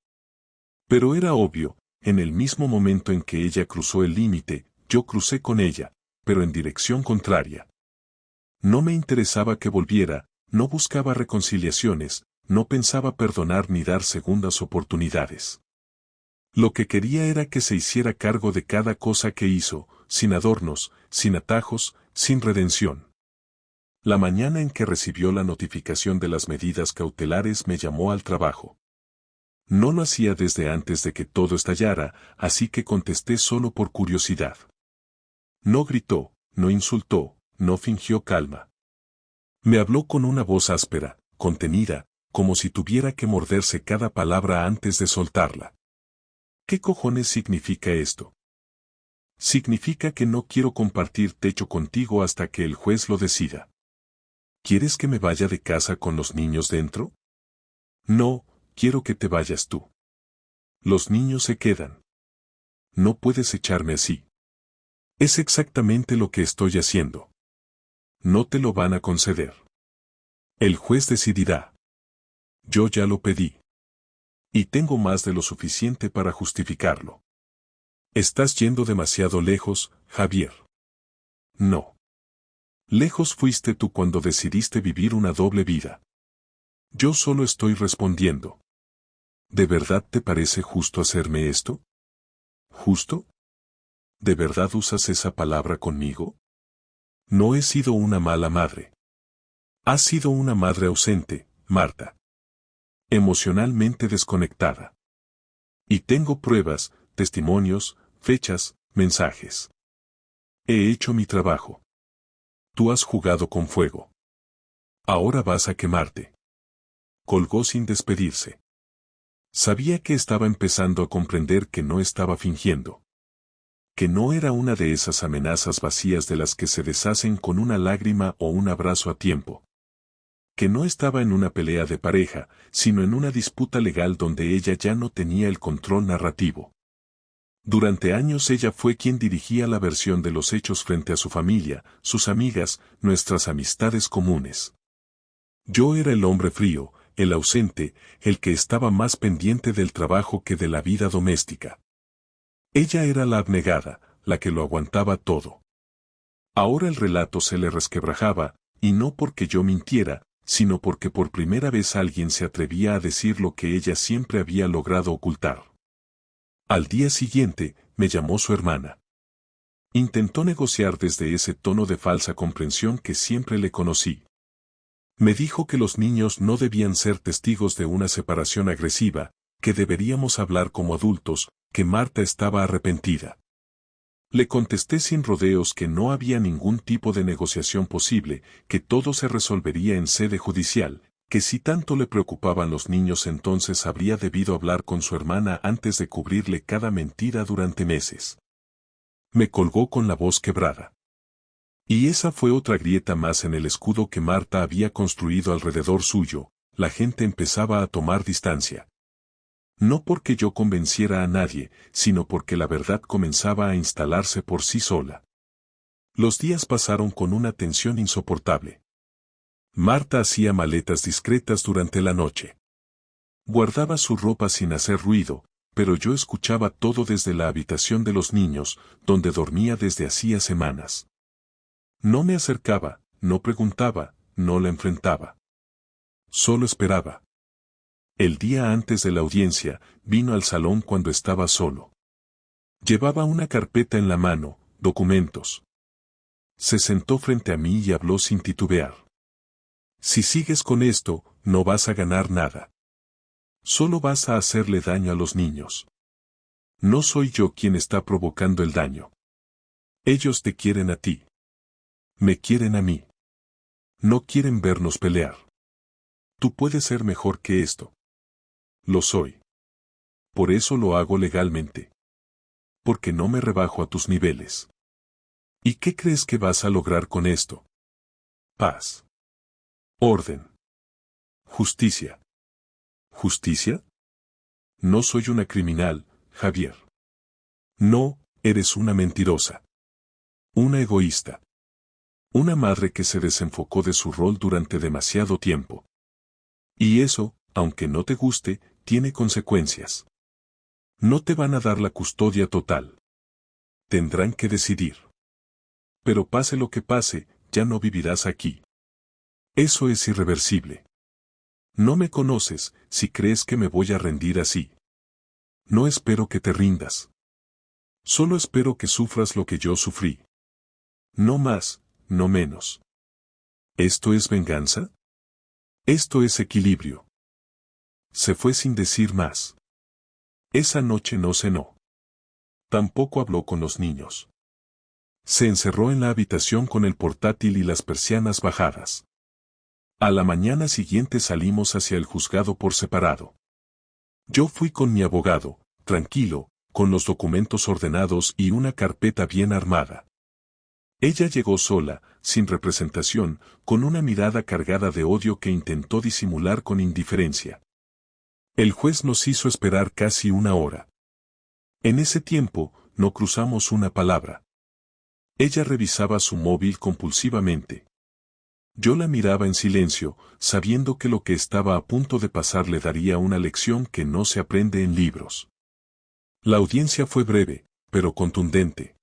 Pero era obvio, en el mismo momento en que ella cruzó el límite, yo crucé con ella, pero en dirección contraria. No me interesaba que volviera, no buscaba reconciliaciones, no pensaba perdonar ni dar segundas oportunidades. Lo que quería era que se hiciera cargo de cada cosa que hizo, sin adornos, sin atajos, sin redención. La mañana en que recibió la notificación de las medidas cautelares me llamó al trabajo. No lo hacía desde antes de que todo estallara, así que contesté solo por curiosidad. No gritó, no insultó, no fingió calma. Me habló con una voz áspera, contenida, como si tuviera que morderse cada palabra antes de soltarla. ¿Qué cojones significa esto? Significa que no quiero compartir techo contigo hasta que el juez lo decida. ¿Quieres que me vaya de casa con los niños dentro? No. Quiero que te vayas tú. Los niños se quedan. No puedes echarme así. Es exactamente lo que estoy haciendo. No te lo van a conceder. El juez decidirá. Yo ya lo pedí. Y tengo más de lo suficiente para justificarlo. Estás yendo demasiado lejos, Javier. No. Lejos fuiste tú cuando decidiste vivir una doble vida. Yo solo estoy respondiendo. ¿De verdad te parece justo hacerme esto? ¿Justo? ¿De verdad usas esa palabra conmigo? No he sido una mala madre. Has sido una madre ausente, Marta. Emocionalmente desconectada. Y tengo pruebas, testimonios, fechas, mensajes. He hecho mi trabajo. Tú has jugado con fuego. Ahora vas a quemarte. Colgó sin despedirse. Sabía que estaba empezando a comprender que no estaba fingiendo. Que no era una de esas amenazas vacías de las que se deshacen con una lágrima o un abrazo a tiempo. Que no estaba en una pelea de pareja, sino en una disputa legal donde ella ya no tenía el control narrativo. Durante años ella fue quien dirigía la versión de los hechos frente a su familia, sus amigas, nuestras amistades comunes. Yo era el hombre frío, el ausente, el que estaba más pendiente del trabajo que de la vida doméstica. Ella era la abnegada, la que lo aguantaba todo. Ahora el relato se le resquebrajaba, y no porque yo mintiera, sino porque por primera vez alguien se atrevía a decir lo que ella siempre había logrado ocultar. Al día siguiente, me llamó su hermana. Intentó negociar desde ese tono de falsa comprensión que siempre le conocí. Me dijo que los niños no debían ser testigos de una separación agresiva, que deberíamos hablar como adultos, que Marta estaba arrepentida. Le contesté sin rodeos que no había ningún tipo de negociación posible, que todo se resolvería en sede judicial, que si tanto le preocupaban los niños entonces habría debido hablar con su hermana antes de cubrirle cada mentira durante meses. Me colgó con la voz quebrada. Y esa fue otra grieta más en el escudo que Marta había construido alrededor suyo, la gente empezaba a tomar distancia. No porque yo convenciera a nadie, sino porque la verdad comenzaba a instalarse por sí sola. Los días pasaron con una tensión insoportable. Marta hacía maletas discretas durante la noche. Guardaba su ropa sin hacer ruido, pero yo escuchaba todo desde la habitación de los niños, donde dormía desde hacía semanas. No me acercaba, no preguntaba, no la enfrentaba. Solo esperaba. El día antes de la audiencia, vino al salón cuando estaba solo. Llevaba una carpeta en la mano, documentos. Se sentó frente a mí y habló sin titubear. Si sigues con esto, no vas a ganar nada. Solo vas a hacerle daño a los niños. No soy yo quien está provocando el daño. Ellos te quieren a ti. Me quieren a mí. No quieren vernos pelear. Tú puedes ser mejor que esto. Lo soy. Por eso lo hago legalmente. Porque no me rebajo a tus niveles. ¿Y qué crees que vas a lograr con esto? Paz. Orden. Justicia. ¿Justicia? No soy una criminal, Javier. No, eres una mentirosa. Una egoísta. Una madre que se desenfocó de su rol durante demasiado tiempo. Y eso, aunque no te guste, tiene consecuencias. No te van a dar la custodia total. Tendrán que decidir. Pero pase lo que pase, ya no vivirás aquí. Eso es irreversible. No me conoces, si crees que me voy a rendir así. No espero que te rindas. Solo espero que sufras lo que yo sufrí. No más, no menos. ¿Esto es venganza? Esto es equilibrio. Se fue sin decir más. Esa noche no cenó. Tampoco habló con los niños. Se encerró en la habitación con el portátil y las persianas bajadas. A la mañana siguiente salimos hacia el juzgado por separado. Yo fui con mi abogado, tranquilo, con los documentos ordenados y una carpeta bien armada. Ella llegó sola, sin representación, con una mirada cargada de odio que intentó disimular con indiferencia. El juez nos hizo esperar casi una hora. En ese tiempo, no cruzamos una palabra. Ella revisaba su móvil compulsivamente. Yo la miraba en silencio, sabiendo que lo que estaba a punto de pasar le daría una lección que no se aprende en libros. La audiencia fue breve, pero contundente.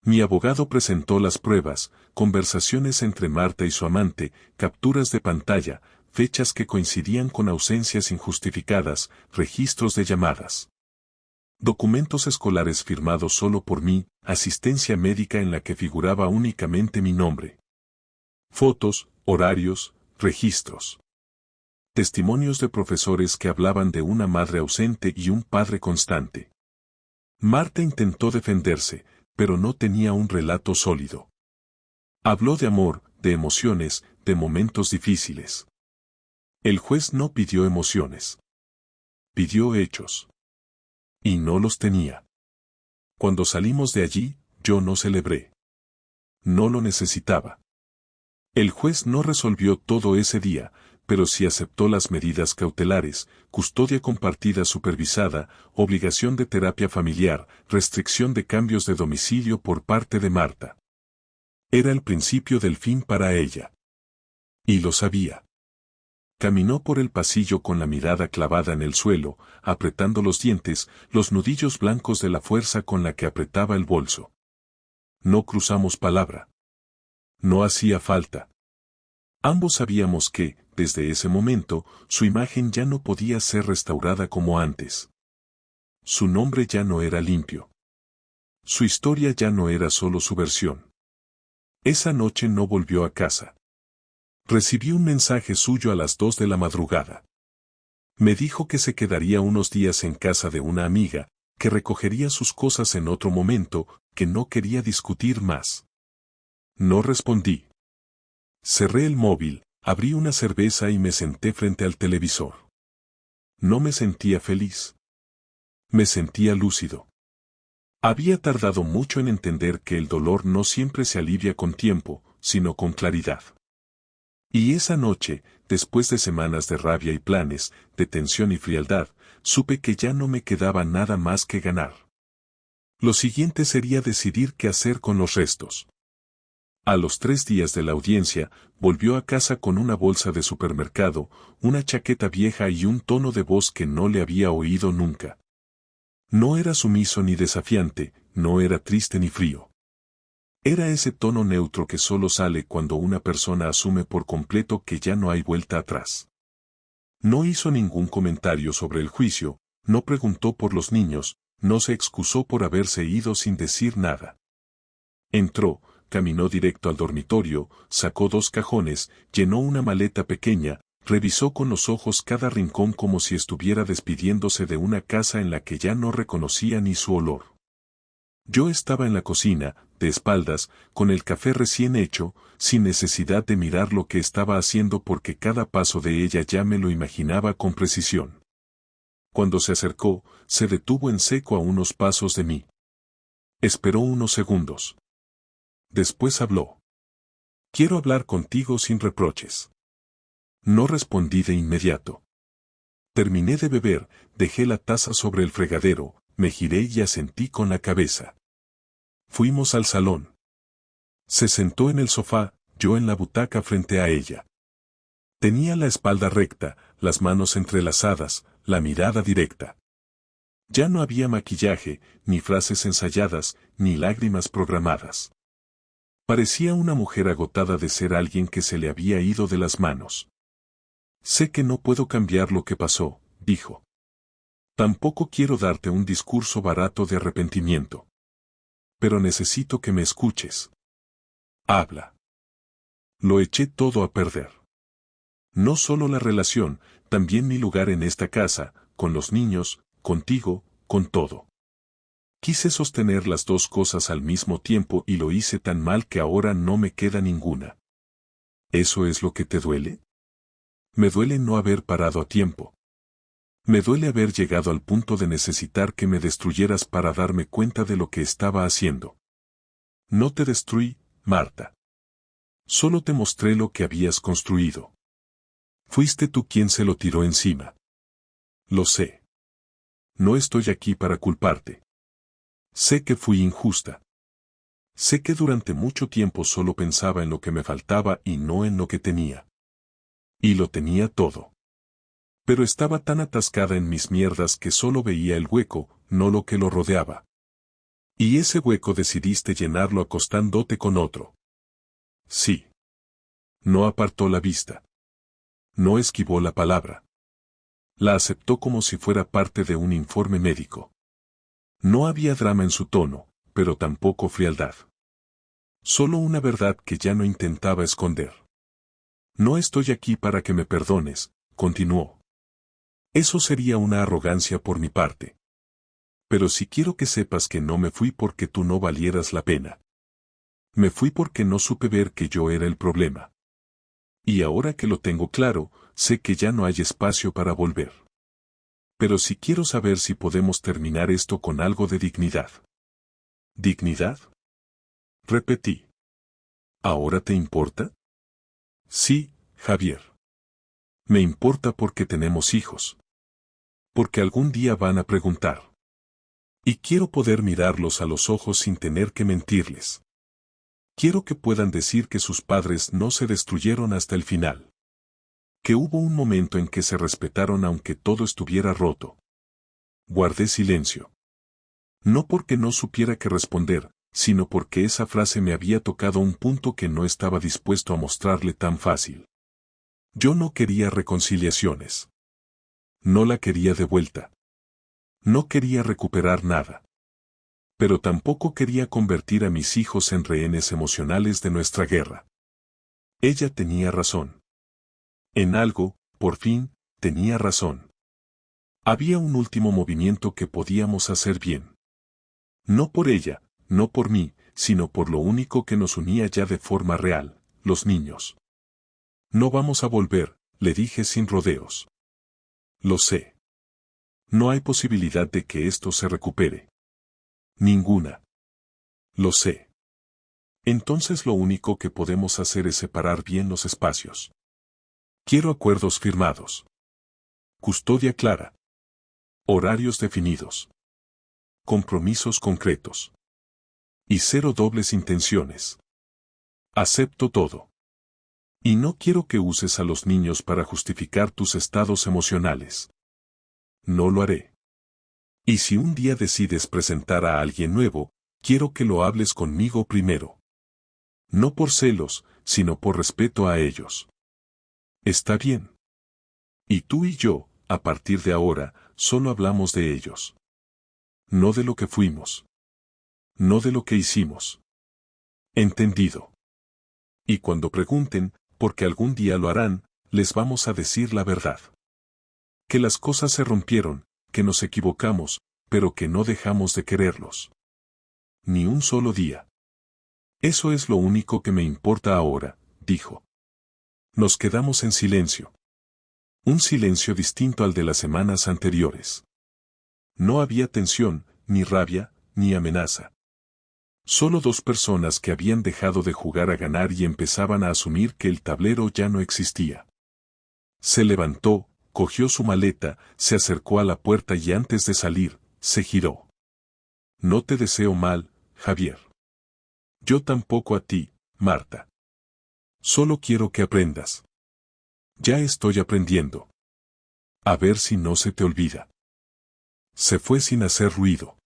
Mi abogado presentó las pruebas, conversaciones entre Marta y su amante, capturas de pantalla, fechas que coincidían con ausencias injustificadas, registros de llamadas. Documentos escolares firmados solo por mí, asistencia médica en la que figuraba únicamente mi nombre. Fotos, horarios, registros. Testimonios de profesores que hablaban de una madre ausente y un padre constante. Marta intentó defenderse, pero no tenía un relato sólido. Habló de amor, de emociones, de momentos difíciles. El juez no pidió emociones. Pidió hechos. Y no los tenía. Cuando salimos de allí, yo no celebré. No lo necesitaba. El juez no resolvió todo ese día, pero sí aceptó las medidas cautelares, custodia compartida supervisada, obligación de terapia familiar, restricción de cambios de domicilio por parte de Marta. Era el principio del fin para ella. Y lo sabía. Caminó por el pasillo con la mirada clavada en el suelo, apretando los dientes, los nudillos blancos de la fuerza con la que apretaba el bolso. No cruzamos palabra. No hacía falta. Ambos sabíamos que, desde ese momento, su imagen ya no podía ser restaurada como antes. Su nombre ya no era limpio. Su historia ya no era solo su versión. Esa noche no volvió a casa. Recibí un mensaje suyo a las 2 de la madrugada. Me dijo que se quedaría unos días en casa de una amiga, que recogería sus cosas en otro momento, que no quería discutir más. No respondí. Cerré el móvil, abrí una cerveza y me senté frente al televisor. No me sentía feliz. Me sentía lúcido. Había tardado mucho en entender que el dolor no siempre se alivia con tiempo, sino con claridad. Y esa noche, después de semanas de rabia y planes, de tensión y frialdad, supe que ya no me quedaba nada más que ganar. Lo siguiente sería decidir qué hacer con los restos. A los 3 días de la audiencia, volvió a casa con una bolsa de supermercado, una chaqueta vieja y un tono de voz que no le había oído nunca. No era sumiso ni desafiante, no era triste ni frío. Era ese tono neutro que solo sale cuando una persona asume por completo que ya no hay vuelta atrás. No hizo ningún comentario sobre el juicio, no preguntó por los niños, no se excusó por haberse ido sin decir nada. Entró, caminó directo al dormitorio, sacó 2 cajones, llenó una maleta pequeña, revisó con los ojos cada rincón como si estuviera despidiéndose de una casa en la que ya no reconocía ni su olor. Yo estaba en la cocina, de espaldas, con el café recién hecho, sin necesidad de mirar lo que estaba haciendo porque cada paso de ella ya me lo imaginaba con precisión. Cuando se acercó, se detuvo en seco a unos pasos de mí. Esperó unos segundos. Después habló. Quiero hablar contigo sin reproches. No respondí de inmediato. Terminé de beber, dejé la taza sobre el fregadero, me giré y asentí con la cabeza. Fuimos al salón. Se sentó en el sofá, yo en la butaca frente a ella. Tenía la espalda recta, las manos entrelazadas, la mirada directa. Ya no había maquillaje, ni frases ensayadas, ni lágrimas programadas. Parecía una mujer agotada de ser alguien que se le había ido de las manos. Sé que no puedo cambiar lo que pasó, dijo. Tampoco quiero darte un discurso barato de arrepentimiento. Pero necesito que me escuches. Habla. Lo eché todo a perder. No solo la relación, también mi lugar en esta casa, con los niños, contigo, con todo. Quise sostener las 2 cosas al mismo tiempo y lo hice tan mal que ahora no me queda ninguna. ¿Eso es lo que te duele? Me duele no haber parado a tiempo. Me duele haber llegado al punto de necesitar que me destruyeras para darme cuenta de lo que estaba haciendo. No te destruí, Marta. Solo te mostré lo que habías construido. Fuiste tú quien se lo tiró encima. Lo sé. No estoy aquí para culparte. Sé que fui injusta. Sé que durante mucho tiempo solo pensaba en lo que me faltaba y no en lo que tenía. Y lo tenía todo. Pero estaba tan atascada en mis mierdas que solo veía el hueco, no lo que lo rodeaba. Y ese hueco decidiste llenarlo acostándote con otro. Sí. No apartó la vista. No esquivó la palabra. La aceptó como si fuera parte de un informe médico. No había drama en su tono, pero tampoco frialdad. Solo una verdad que ya no intentaba esconder. No estoy aquí para que me perdones, continuó. Eso sería una arrogancia por mi parte. Pero sí quiero que sepas que no me fui porque tú no valieras la pena. Me fui porque no supe ver que yo era el problema. Y ahora que lo tengo claro, sé que ya no hay espacio para volver. Pero sí quiero saber si podemos terminar esto con algo de dignidad. ¿Dignidad? Repetí. ¿Ahora te importa? Sí, Javier. Me importa porque tenemos hijos. Porque algún día van a preguntar. Y quiero poder mirarlos a los ojos sin tener que mentirles. Quiero que puedan decir que sus padres no se destruyeron hasta el final. Que hubo un momento en que se respetaron aunque todo estuviera roto. Guardé silencio. No porque no supiera qué responder, sino porque esa frase me había tocado un punto que no estaba dispuesto a mostrarle tan fácil. Yo no quería reconciliaciones. No la quería de vuelta. No quería recuperar nada. Pero tampoco quería convertir a mis hijos en rehenes emocionales de nuestra guerra. Ella tenía razón. En algo, por fin, tenía razón. Había un último movimiento que podíamos hacer bien. No por ella, no por mí, sino por lo único que nos unía ya de forma real, los niños. No vamos a volver, le dije sin rodeos. Lo sé. No hay posibilidad de que esto se recupere. Ninguna. Lo sé. Entonces lo único que podemos hacer es separar bien los espacios. Quiero acuerdos firmados. Custodia clara. Horarios definidos. Compromisos concretos. Y cero dobles intenciones. Acepto todo. Y no quiero que uses a los niños para justificar tus estados emocionales. No lo haré. Y si un día decides presentar a alguien nuevo, quiero que lo hables conmigo primero. No por celos, sino por respeto a ellos. Está bien. Y tú y yo, a partir de ahora, solo hablamos de ellos. No de lo que fuimos. No de lo que hicimos. Entendido. Y cuando pregunten, porque algún día lo harán, les vamos a decir la verdad. Que las cosas se rompieron, que nos equivocamos, pero que no dejamos de quererlos. Ni un solo día. Eso es lo único que me importa ahora, dijo. Nos quedamos en silencio. Un silencio distinto al de las semanas anteriores. No había tensión, ni rabia, ni amenaza. Solo dos personas que habían dejado de jugar a ganar y empezaban a asumir que el tablero ya no existía. Se levantó, cogió su maleta, se acercó a la puerta y antes de salir, se giró. No te deseo mal, Javier. Yo tampoco a ti, Marta. Solo quiero que aprendas. Ya estoy aprendiendo. A ver si no se te olvida. Se fue sin hacer ruido.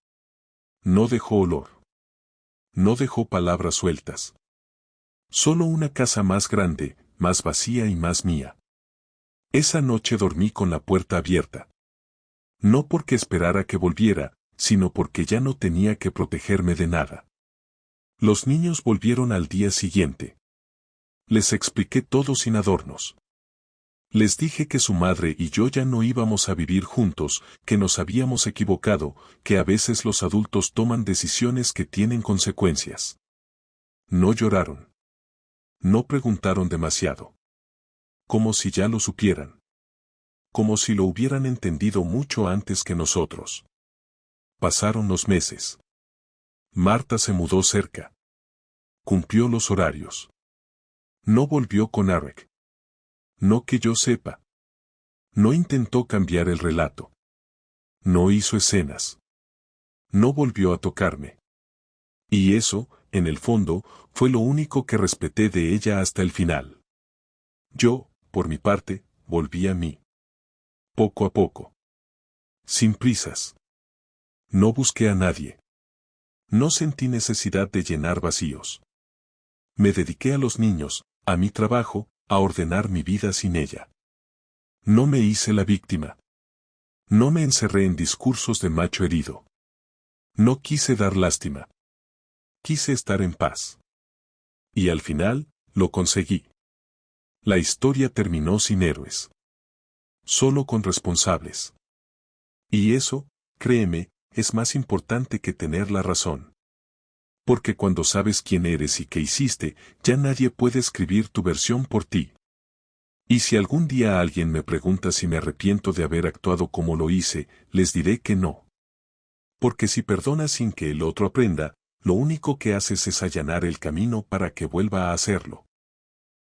No dejó olor. No dejó palabras sueltas. Solo una casa más grande, más vacía y más mía. Esa noche dormí con la puerta abierta. No porque esperara que volviera, sino porque ya no tenía que protegerme de nada. Los niños volvieron al día siguiente. Les expliqué todo sin adornos. Les dije que su madre y yo ya no íbamos a vivir juntos, que nos habíamos equivocado, que a veces los adultos toman decisiones que tienen consecuencias. No lloraron. No preguntaron demasiado. Como si ya lo supieran. Como si lo hubieran entendido mucho antes que nosotros. Pasaron los meses. Marta se mudó cerca. Cumplió los horarios. No volvió con Arek. No que yo sepa. No intentó cambiar el relato. No hizo escenas. No volvió a tocarme. Y eso, en el fondo, fue lo único que respeté de ella hasta el final. Yo, por mi parte, volví a mí. Poco a poco. Sin prisas. No busqué a nadie. No sentí necesidad de llenar vacíos. Me dediqué a los niños, a mi trabajo, a ordenar mi vida sin ella. No me hice la víctima. No me encerré en discursos de macho herido. No quise dar lástima. Quise estar en paz. Y al final, lo conseguí. La historia terminó sin héroes. Solo con responsables. Y eso, créeme, es más importante que tener la razón. Porque cuando sabes quién eres y qué hiciste, ya nadie puede escribir tu versión por ti. Y si algún día alguien me pregunta si me arrepiento de haber actuado como lo hice, les diré que no. Porque si perdonas sin que el otro aprenda, lo único que haces es allanar el camino para que vuelva a hacerlo.